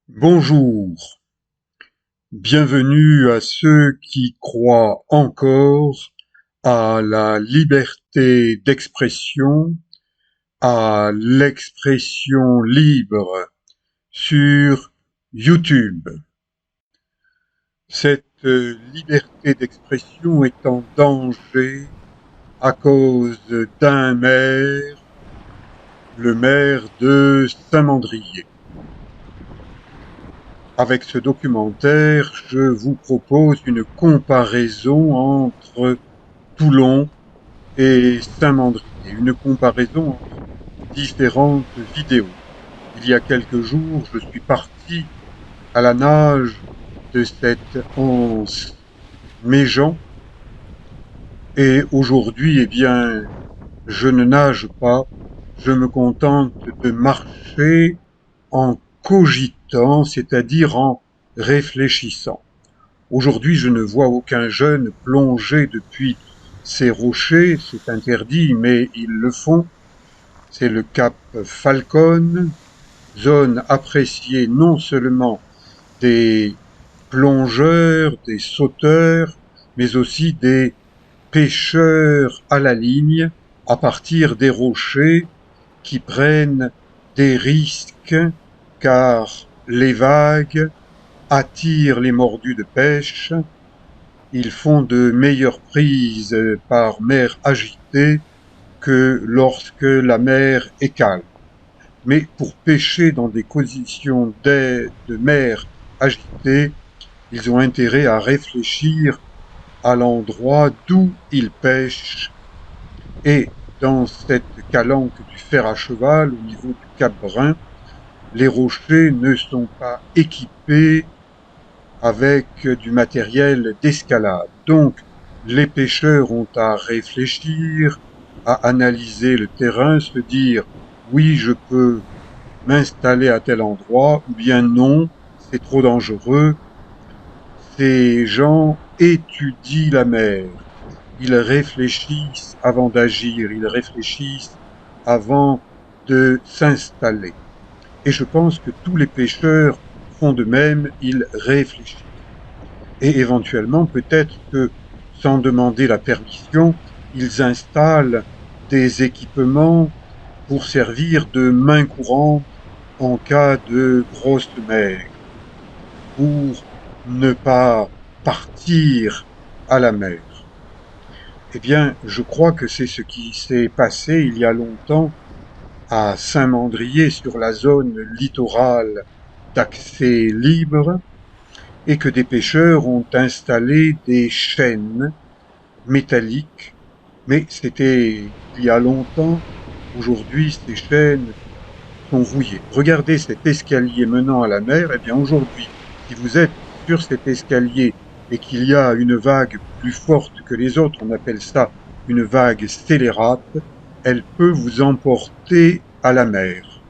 Bonjour, bienvenue à ceux qui croient encore à la liberté d'expression, à l'expression libre sur YouTube. Cette liberté d'expression est en danger à cause d'un maire, le maire de Saint-Mandrier. Avec ce documentaire, je vous propose une comparaison entre Toulon et Saint-Mandrier, une comparaison entre différentes vidéos. Il y a quelques jours, je suis parti à la nage de cette anse Méjean et aujourd'hui, je ne nage pas, je me contente de marcher en cogitant, c'est-à-dire en réfléchissant. Aujourd'hui, je ne vois aucun jeune plonger depuis ces rochers, c'est interdit, mais ils le font. C'est le cap Falcon, zone appréciée non seulement des plongeurs, des sauteurs, mais aussi des pêcheurs à la ligne à partir des rochers qui prennent des risques car les vagues attirent les mordus de pêche. Ils font de meilleures prises par mer agitée que lorsque la mer est calme. Mais pour pêcher dans des conditions de mer agitée, ils ont intérêt à réfléchir à l'endroit d'où ils pêchent. Et dans cette calanque du fer à cheval, au niveau du Cap Brun, les rochers ne sont pas équipés avec du matériel d'escalade. Donc, les pêcheurs ont à réfléchir, à analyser le terrain, se dire oui, je peux m'installer à tel endroit, ou bien non, c'est trop dangereux. Ces gens étudient la mer. Ils réfléchissent avant d'agir, ils réfléchissent avant de s'installer. Et je pense que tous les pêcheurs font de même, ils réfléchissent. Et éventuellement, peut-être que, sans demander la permission, ils installent des équipements pour servir de main courante en cas de grosse mer, pour ne pas partir à la mer. Eh bien, je crois que c'est ce qui s'est passé il y a longtemps à Saint-Mandrier sur la zone littorale d'accès libre et que des pêcheurs ont installé des chaînes métalliques, mais c'était il y a longtemps. Aujourd'hui, ces chaînes sont rouillées. Regardez cet escalier menant à la mer. Eh bien, aujourd'hui, si vous êtes sur cet escalier et qu'il y a une vague plus forte que les autres, on appelle ça une vague scélérate, elle peut vous emporter à la mer.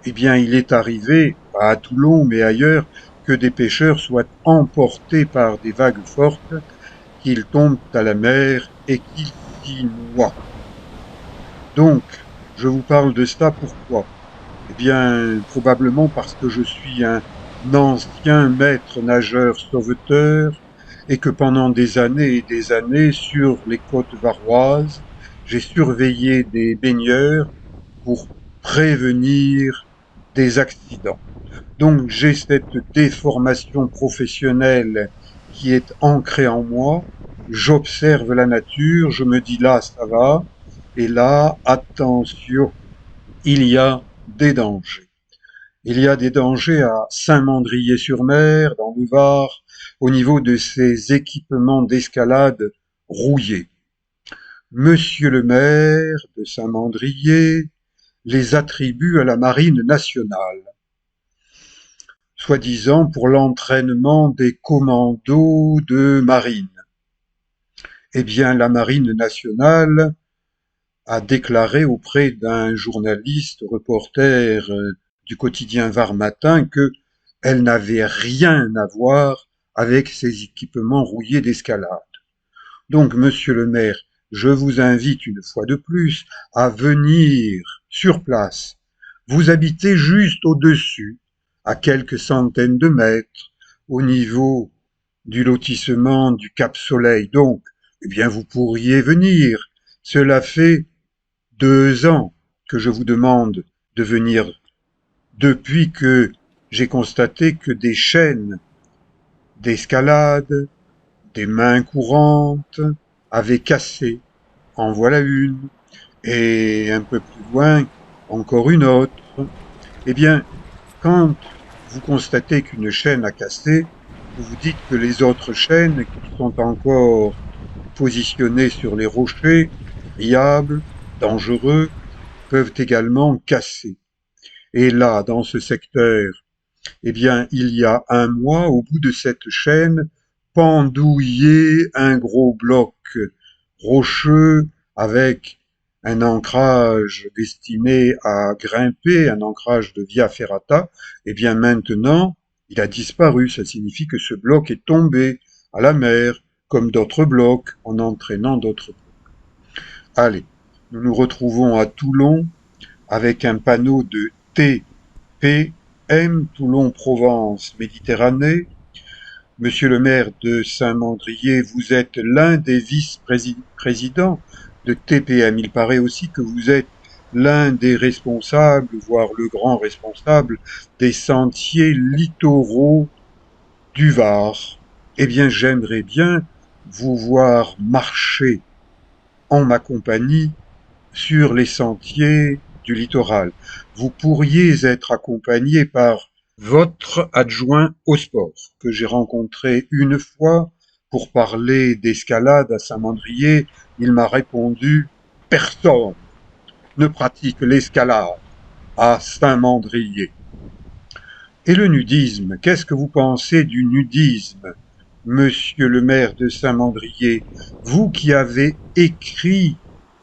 Eh bien, il est arrivé, pas à Toulon, mais ailleurs, que des pêcheurs soient emportés par des vagues fortes, qu'ils tombent à la mer et qu'ils s'y noient. Donc, je vous parle de ça pourquoi? Eh bien, probablement parce que je suis un ancien maître nageur sauveteur et que pendant des années et des années, sur les côtes varoises, j'ai surveillé des baigneurs pour prévenir des accidents. Donc j'ai cette déformation professionnelle qui est ancrée en moi. J'observe la nature, je me dis là ça va, et là attention, il y a des dangers. Il y a des dangers à Saint-Mandrier-sur-Mer, dans le Var, au niveau de ces équipements d'escalade rouillés. Monsieur le maire de Saint-Mandrier les attribue à la Marine nationale, soi-disant pour l'entraînement des commandos de marine. Eh bien, la Marine nationale a déclaré auprès d'un journaliste, reporter du quotidien Var Matin, que elle n'avait rien à voir avec ces équipements rouillés d'escalade. Donc, monsieur le maire, je vous invite une fois de plus à venir sur place. Vous habitez juste au-dessus. à quelques centaines de mètres, au niveau du lotissement du Cap Soleil. Donc, eh bien, vous pourriez venir. Cela fait 2 ans que je vous demande de venir, depuis que j'ai constaté que des chaînes d'escalade, des mains courantes avaient cassé. En voilà une. Et un peu plus loin, encore une autre. Eh bien, quand vous constatez qu'une chaîne a cassé, vous vous dites que les autres chaînes qui sont encore positionnées sur les rochers, friables, dangereux, peuvent également casser. Et là, dans ce secteur, eh bien, il y a un mois, au bout de cette chaîne, pendouillait un gros bloc rocheux avec un ancrage destiné à grimper, un ancrage de via ferrata. Eh bien, maintenant, il a disparu. Ça signifie que ce bloc est tombé à la mer, comme d'autres blocs, en entraînant d'autres blocs. Allez, nous nous retrouvons à Toulon avec un panneau de TPM, Toulon-Provence Méditerranée. Monsieur le maire de Saint-Mandrier, vous êtes l'un des vice-présidents de TPM. Il paraît aussi que vous êtes l'un des responsables, voire le grand responsable, des sentiers littoraux du Var. Eh bien, j'aimerais bien vous voir marcher en ma compagnie sur les sentiers du littoral. Vous pourriez être accompagné par votre adjoint au sport, que j'ai rencontré une fois pour parler d'escalade à Saint-Mandrier. Il m'a répondu: personne ne pratique l'escalade à Saint-Mandrier. Et le nudisme, qu'est-ce que vous pensez du nudisme, monsieur le maire de Saint-Mandrier, vous qui avez écrit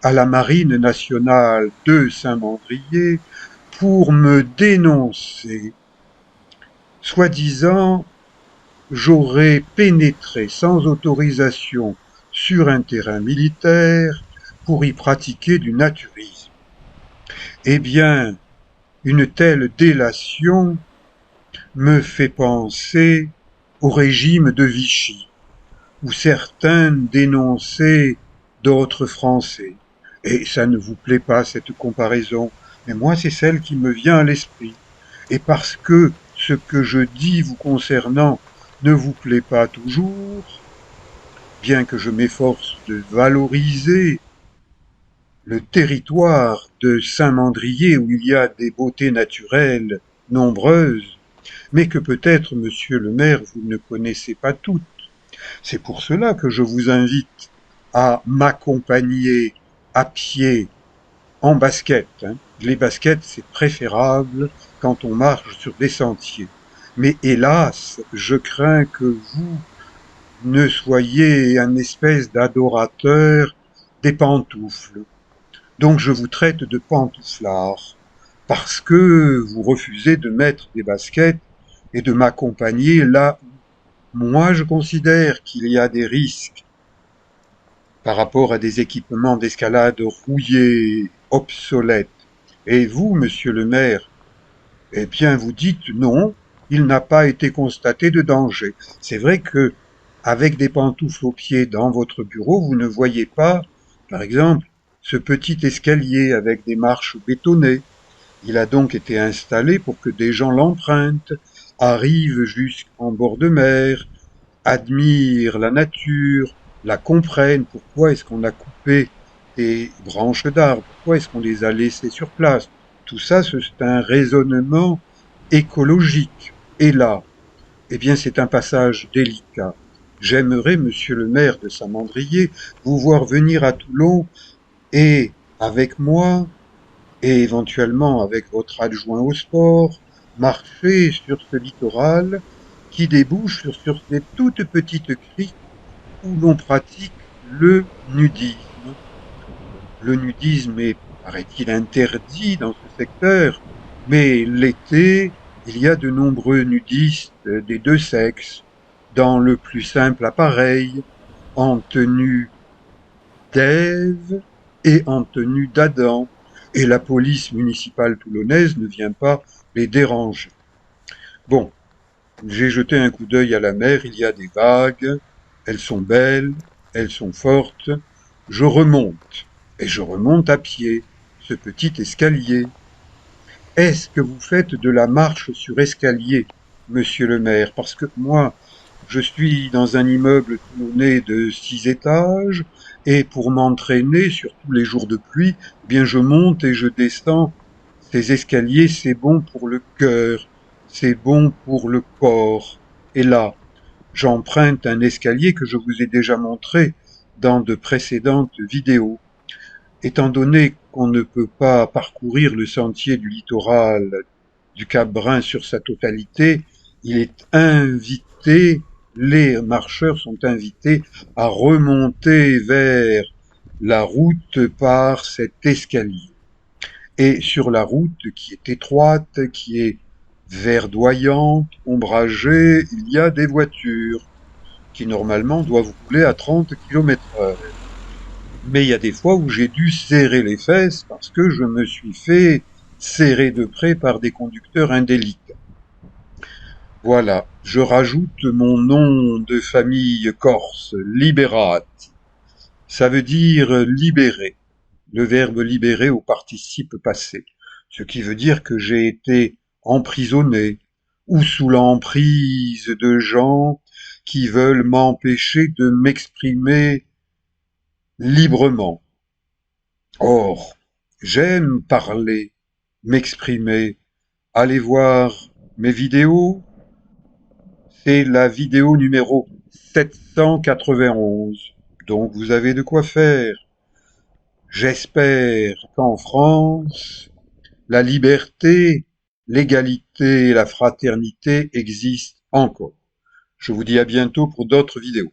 à la Marine nationale de Saint-Mandrier pour me dénoncer? Soi-disant, j'aurais pénétré sans autorisation sur un terrain militaire pour y pratiquer du naturisme. Eh bien, une telle délation me fait penser au régime de Vichy, où certains dénonçaient d'autres Français. Et ça ne vous plaît pas, cette comparaison, mais moi c'est celle qui me vient à l'esprit. Et parce que ce que je dis vous concernant ne vous plaît pas toujours, bien que je m'efforce de valoriser le territoire de Saint-Mandrier où il y a des beautés naturelles nombreuses, mais que peut-être, monsieur le maire, vous ne connaissez pas toutes. C'est pour cela que je vous invite à m'accompagner à pied en basket, hein. Les baskets, c'est préférable quand on marche sur des sentiers. Mais hélas, je crains que vous ne soyez un espèce d'adorateur des pantoufles. Donc je vous traite de pantouflard, parce que vous refusez de mettre des baskets et de m'accompagner là où moi je considère qu'il y a des risques par rapport à des équipements d'escalade rouillés, obsolètes. Et vous, monsieur le maire, eh bien vous dites non, il n'a pas été constaté de danger. C'est vrai que avec des pantoufles aux pieds dans votre bureau, vous ne voyez pas, par exemple, ce petit escalier avec des marches bétonnées. Il a donc été installé pour que des gens l'empruntent, arrivent jusqu'en bord de mer, admirent la nature, la comprennent. Pourquoi est-ce qu'on a coupé des branches d'arbres? Pourquoi est-ce qu'on les a laissées sur place? Tout ça, c'est un raisonnement écologique. Et là, eh bien, c'est un passage délicat. J'aimerais, monsieur le maire de Saint-Mandrier, vous voir venir à Toulon et, avec moi, et éventuellement avec votre adjoint au sport, marcher sur ce littoral qui débouche sur des toutes petites criques où l'on pratique le nudisme. Le nudisme est, paraît-il, interdit dans ce secteur, mais l'été, il y a de nombreux nudistes des deux sexes, dans le plus simple appareil, en tenue d'Ève et en tenue d'Adam, et la police municipale toulonnaise ne vient pas les déranger. Bon, j'ai jeté un coup d'œil à la mer, il y a des vagues, elles sont belles, elles sont fortes. Je remonte, et je remonte à pied, ce petit escalier. Est-ce que vous faites de la marche sur escalier, monsieur le maire? Parce que moi, je suis dans un immeuble toulonnais de 6 étages, et pour m'entraîner, surtout les jours de pluie, eh bien je monte et je descends. Ces escaliers, c'est bon pour le cœur, c'est bon pour le corps. Et là, j'emprunte un escalier que je vous ai déjà montré dans de précédentes vidéos. Étant donné qu'on ne peut pas parcourir le sentier du littoral du Cap Brun sur sa totalité, il est invité, les marcheurs sont invités à remonter vers la route par cet escalier. Et sur la route qui est étroite, qui est verdoyante, ombragée, il y a des voitures qui normalement doivent rouler à 30 km/h. Mais il y a des fois où j'ai dû serrer les fesses parce que je me suis fait serrer de près par des conducteurs indélicats. Voilà, je rajoute mon nom de famille corse, Liberati. Ça veut dire libérer, le verbe libérer au participe passé, ce qui veut dire que j'ai été emprisonné ou sous l'emprise de gens qui veulent m'empêcher de m'exprimer librement. Or, j'aime parler, m'exprimer. Allez voir mes vidéos. C'est la vidéo numéro 791. Donc vous avez de quoi faire. J'espère qu'en France, la liberté, l'égalité et la fraternité existent encore. Je vous dis à bientôt pour d'autres vidéos.